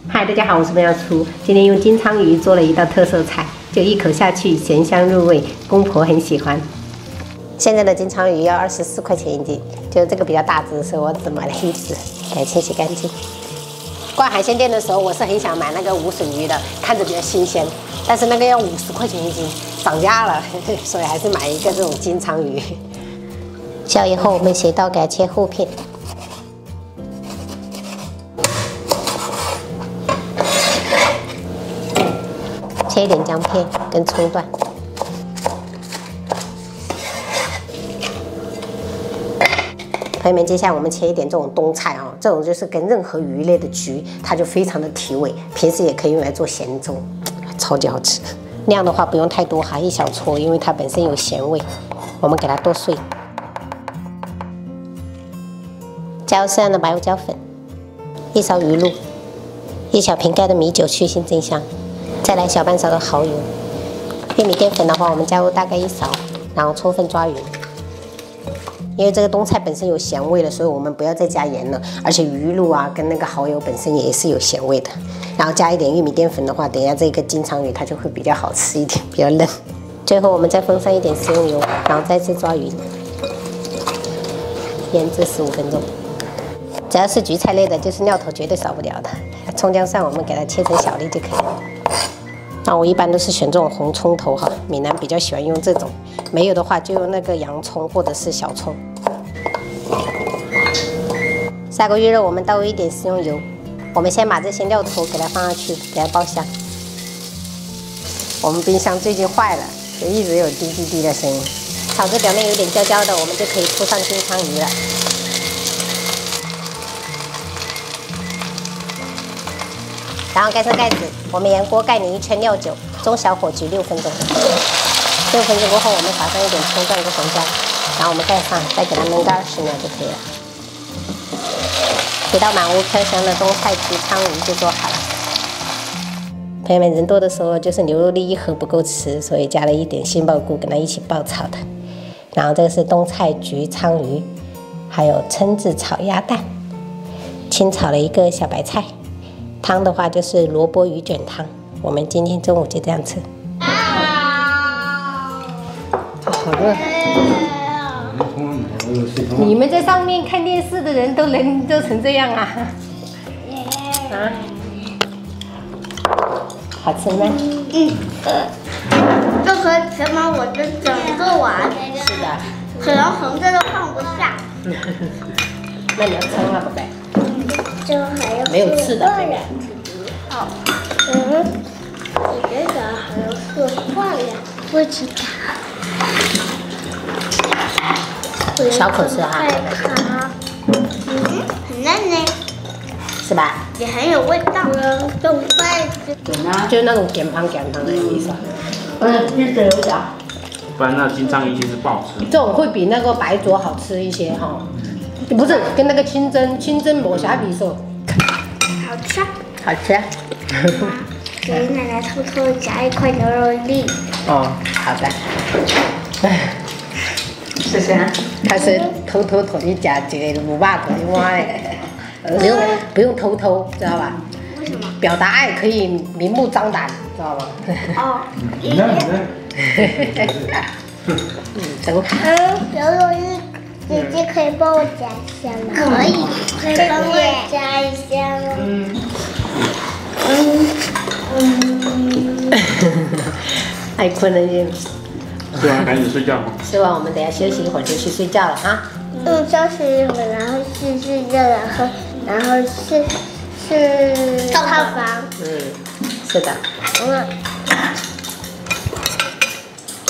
嗨，大家好，我是苗小厨。今天用金鲳鱼做了一道特色菜，就一口下去，咸香入味，公婆很喜欢。现在的金鲳鱼要24块钱一斤，就这个比较大只，所以我只买了一只，给清洗干净。逛海鲜店的时候，我是很想买那个无笋鱼的，看着比较新鲜，但是那个要50块钱一斤，涨价了，所以还是买一个这种金鲳鱼。消以后，我们斜刀给它切厚片。 切一点姜片跟葱段，朋友们，接下来我们切一点这种冬菜啊，这种就是跟任何鱼类的焗，它就非常的提味，平时也可以用来做咸粥，超级好吃。量的话不用太多哈，一小撮，因为它本身有咸味，我们给它剁碎。加入适量的白胡椒粉，1勺鱼露，1小瓶盖的米酒去腥增香。 再来小半勺的蚝油，玉米淀粉的话，我们加入大概1勺，然后充分抓匀。因为这个冬菜本身有咸味了，所以我们不要再加盐了。而且鱼露啊跟那个蚝油本身也是有咸味的，然后加一点玉米淀粉的话，等一下这个金鲳鱼它就会比较好吃一点，比较嫩。最后我们再封上一点食用油，然后再次抓匀，腌制15分钟。只要是焗菜类的，就是料头绝对少不了的。葱姜蒜我们给它切成小粒就可以了。 那我一般都是选这种红葱头哈，闽南比较喜欢用这种，没有的话就用那个洋葱或者是小葱。下锅预热，我们倒入一点食用油，我们先把这些料头给它放下去，给它爆香。我们冰箱最近坏了，就一直有滴滴滴的声音。炒至表面有点焦焦的，我们就可以铺上金鲳鱼了。 然后盖上盖子，我们沿锅盖淋1圈料酒，中小火焗6分钟。6分钟过后，我们撒上一点葱段跟红椒，然后我们盖上，再给它焖个20秒就可以了。一道满屋飘香的冬菜焗鲳鱼就做好了。朋友们，人多的时候就是牛肉粒1盒不够吃，所以加了一点杏鲍菇跟它一起爆炒的。然后这个是冬菜焗鲳鱼，还有蛏子炒鸭蛋，清炒了一个小白菜。 汤的话就是萝卜鱼卷汤，我们今天中午就这样吃。好热！你们在上面看电视的人都成这样啊？啊？好吃吗？这可以填满我的整个碗。是的。可能横着都放不下。那你要称啊，宝贝。 这还有没有刺的，对不对？好，我觉得还有4块呀，不知道。小口吃哈。很嫩呢，是吧？也很有味道。冻筷子，就是那种扁胖的意思。一直有点。不然那金鲳鱼其实不好吃。这种会比那个白灼好吃一些哈。 不是跟那个清蒸抹虾比说，好吃，好吃。给奶奶偷偷夹1块牛肉粒。哦，好的。是谁啊？他是偷偷地夹这个5把块的哇嘞，不用偷偷，知道吧？为什么？表达爱可以明目张胆，知道吗？哦。真好。牛肉粒。 姐姐可以帮我夹一下吗？可以，可以帮我夹一下吗？太困了你。吃完赶紧睡觉。吃完我们等下休息一会儿就去睡觉了哈。休息一会儿，然后去睡觉，然后去套房。是的。